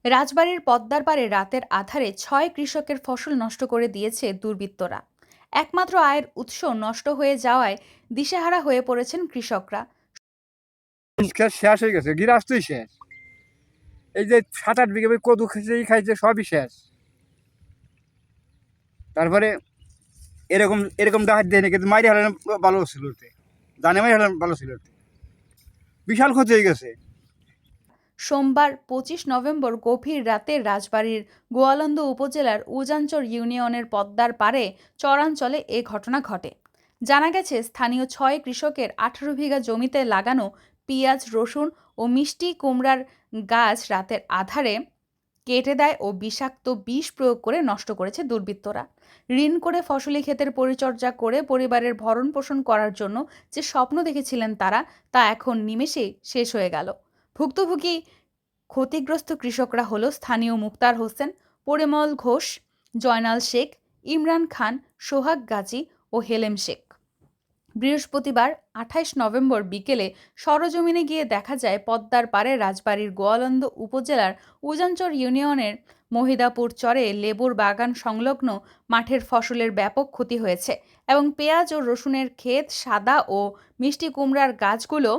রাজবাড়ীর পদ্মার পাড়ে রাতের আঁধারে ৬ কৃষকের ফসল নষ্ট করে দিয়েছে দুর্বৃত্তরা। একমাত্র আয়ের উৎস নষ্ট হয়ে যাওয়ায় দিশেহারা হয়ে পড়েছেন কৃষকরা। শেষ হয়ে গেছে, গৃহস্থই শেষ। এই যে ৭-৮ বিঘা কদু খাইছে সবই শেষ। তারপরে এরকম এরকম ডাহাত দেয় না, কিন্তু মাইরে হারানো ভালো ছিল, জানে মাইরে হারানো ভালো ছিল, বিশাল ক্ষতি হয়ে গেছে। সোমবার ২৫ নভেম্বর গভীর রাতে রাজবাড়ীর গোয়ালন্দ উপজেলার উজানচর ইউনিয়নের পদ্মার পাড়ে চরাঞ্চলে এ ঘটনা ঘটে। জানা গেছে, স্থানীয় ৬ কৃষকের ১৮ বিঘা জমিতে লাগানো পেঁয়াজ, রসুন ও মিষ্টি কুমড়ার গাছ রাতের আঁধারে কেটে দেয় ও বিষাক্ত বিষ প্রয়োগ করে নষ্ট করেছে দুর্বৃত্তরা। ঋণ করে ফসলি ক্ষেতের পরিচর্যা করে পরিবারের ভরণ পোষণ করার জন্য যে স্বপ্ন দেখেছিলেন তারা, তা এখন নিমেষেই শেষ হয়ে গেল। ভুক্তভোগী ক্ষতিগ্রস্ত কৃষকরা হল স্থানীয় মুক্তার হোসেন, পরিমল ঘোষ, জয়নাল শেখ, ইমরান খান, সোহাগ গাজী ও হেলেম শেখ। বৃহস্পতিবার ২৮ নভেম্বর বিকেলে সরজমিনে গিয়ে দেখা যায়, পদ্মার পাড়ে রাজবাড়ীর গোয়ালন্দ উপজেলার উজানচর ইউনিয়নের মহিদাপুর চরে লেবুর বাগান সংলগ্ন মাঠের ফসলের ব্যাপক ক্ষতি হয়েছে এবং পেঁয়াজ ও রসুনের ক্ষেত, সাদা ও মিষ্টি কুমড়ার গাছগুলো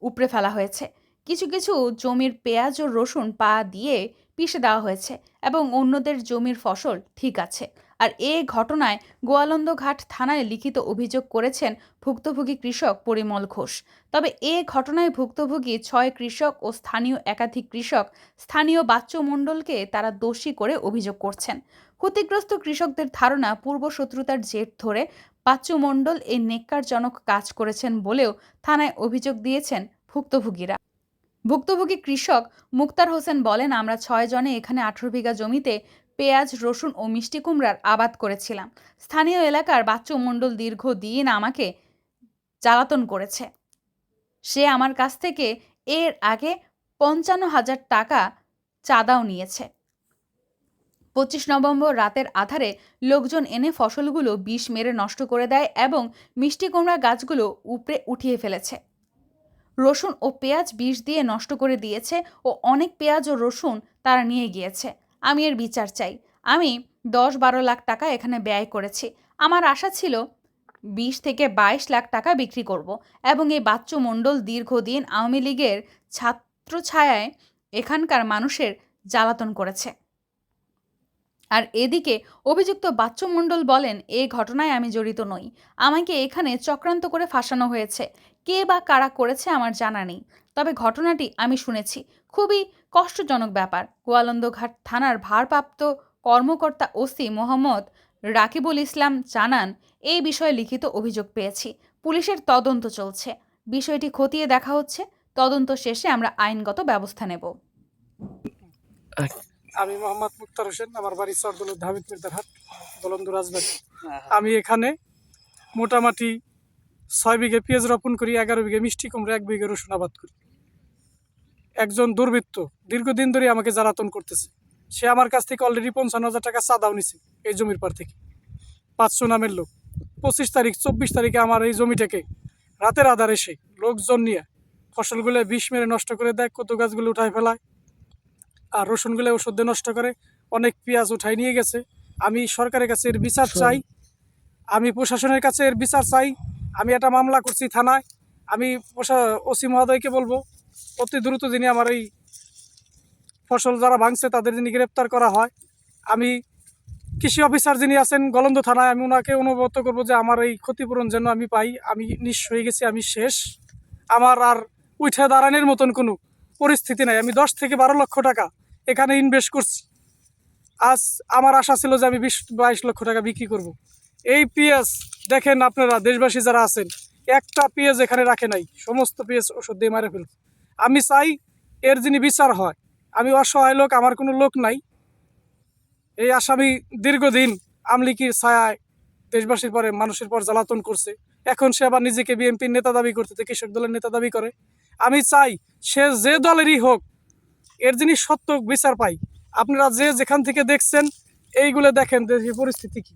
উপড়ে ফেলা হয়েছে। কিছু কিছু জমির পেঁয়াজ ও রসুন পা দিয়ে পিষে দেওয়া হয়েছে এবং অন্যদের জমির ফসল ঠিক আছে। আর এ ঘটনায় গোয়ালন্দঘাট থানায় লিখিত অভিযোগ করেছেন ভুক্তভোগী কৃষক পরিমল ঘোষ। তবে এ ঘটনায় ভুক্তভোগী ৬ কৃষক ও স্থানীয় একাধিক কৃষক স্থানীয় বাচ্চু মণ্ডলকে তারা দোষী করে অভিযোগ করছেন। ক্ষতিগ্রস্ত কৃষকদের ধারণা, পূর্বশত্রুতার জের ধরে বাচ্চু মণ্ডল এই নেক্কারজনক কাজ করেছেন বলেও থানায় অভিযোগ দিয়েছেন ভুক্তভোগীরা। ভুক্তভোগী কৃষক মুক্তার হোসেন বলেন, আমরা ৬ জনে এখানে ১৮ বিঘা জমিতে পেঁয়াজ, রসুন ও মিষ্টি কুমড়ার আবাদ করেছিলাম। স্থানীয় এলাকার বাচ্চু মণ্ডল দীর্ঘদিন আমাকে জ্বালাতন করেছে। সে আমার কাছ থেকে এর আগে ৫৫,০০০ টাকা চাঁদাও নিয়েছে। ২৫ নভেম্বর রাতের আধারে লোকজন এনে ফসলগুলো বিষ মেরে নষ্ট করে দেয় এবং মিষ্টি কুমড়া গাছগুলো উপড়ে উঠিয়ে ফেলেছে। রসুন ও পেঁয়াজ বিষ দিয়ে নষ্ট করে দিয়েছে ও অনেক পেঁয়াজ ও রসুন তারা নিয়ে গিয়েছে। আমি এর বিচার চাই। আমি ১০-১২ লাখ টাকা এখানে ব্যয় করেছি। আমার আশা ছিল ২০ থেকে ২২ লাখ টাকা বিক্রি করব এবং এই বাচ্চু মণ্ডল দীর্ঘদিন আওয়ামী লীগের ছাত্রছায়ায় এখানকার মানুষের জ্বালাতন করেছে। আর এদিকে অভিযুক্ত বাচ্চু মণ্ডল বলেন, এ ঘটনায় আমি জড়িত নই। আমাকে এখানে চক্রান্ত করে ফাঁসানো হয়েছে। কে বা কারা করেছে আমার জানা নেই। তবে ঘটনাটি আমি শুনেছি। খুবই কষ্টজনক ব্যাপার। গোয়ালন্দঘাট থানার ভারপ্রাপ্ত কর্মকর্তা ওসি মোহাম্মদ রাকিবুল ইসলাম জানান, এই বিষয়ে লিখিত অভিযোগ পেয়েছি। পুলিশের তদন্ত চলছে। বিষয়টি খতিয়ে দেখা হচ্ছে। তদন্ত শেষে আমরা আইনগত ব্যবস্থা নেব। আমি মোহাম্মদ মুক্তার হোসেন, আমার বাড়ি চরদৌলত হামিদ মির্জারহাট, গোয়ালন্দ রাজবাড়ী। আমি এখানে মোটামুটি ৬ বিঘে পেঁয়াজ রোপণ করি, ১১ বিঘে মিষ্টি কুমড়া, ১ বিঘে রসুন আবাদ করি। একজন দুর্বৃত্ত দীর্ঘদিন ধরে আমাকে জ্বালাতন করতেছে। সে আমার কাছ থেকে অলরেডি ৫৫,০০০ টাকা চাঁদাও নিছে এই জমির পার থেকে। ৫০০ নামের লোক ২৫ তারিখ ২৪ তারিখে আমার এই জমিটাকে রাতের আধারে এসে লোকজন নিয়ে ফসলগুলো বিষ মেরে নষ্ট করে দেয়, কত গাছগুলো উঠায় ফেলায়, আর রসুনগুলো ওষুধ দিয়ে নষ্ট করে, অনেক পেঁয়াজ উঠাই নিয়ে গেছে। আমি সরকারের কাছে এর বিচার চাই, আমি প্রশাসনের কাছে এর বিচার চাই। আমি একটা মামলা করছি থানায়। আমি ওসি মহোদয়কে বলবো অতি দ্রুত যিনি আমার এই ফসল যারা ভাঙছে তাদের যিনি গ্রেপ্তার করা হয়। আমি কৃষি অফিসার যিনি আছেন গোয়ালন্দ থানায়, আমি ওনাকে অনুগত করবো যে আমার এই ক্ষতিপূরণ যেন আমি পাই। আমি নিঃস্ব হয়ে গেছি, আমি শেষ। আমার আর উঠে দাঁড়ানোর মতন কোনো পরিস্থিতি নাই। আমি ১০ থেকে ১২ লক্ষ টাকা এখানে ইনভেস্ট করছি। আজ আমার আশা ছিল যে আমি ২০-২২ লক্ষ টাকা বিক্রি করব। এই পেঁয়াজ দেখেন আপনারা, দেশবাসী যারা আছেন, একটা পেঁয়াজ এখানে রাখে নাই, সমস্ত পেঁয়াজ ওষুধ দিয়ে মারে ফেলছে। আমি চাই এর যিনি বিচার হয়। আমি অসহায় লোক, আমার কোনো লোক নাই। এই আসামি দীর্ঘদিন আমলিকির ছায়ায় দেশবাসীর পরে মানুষের পর জ্বালাতন করছে। এখন সে আবার নিজেকে বিএনপির নেতা দাবি করতে, কৃষক দলের নেতা দাবি করে। আমি চাই সে যে দলেরই হোক, এর যিনি সত্য বিচার পাই। আপনারা যে যেখান থেকে দেখছেন এইগুলো দেখেন দেশের পরিস্থিতি কি।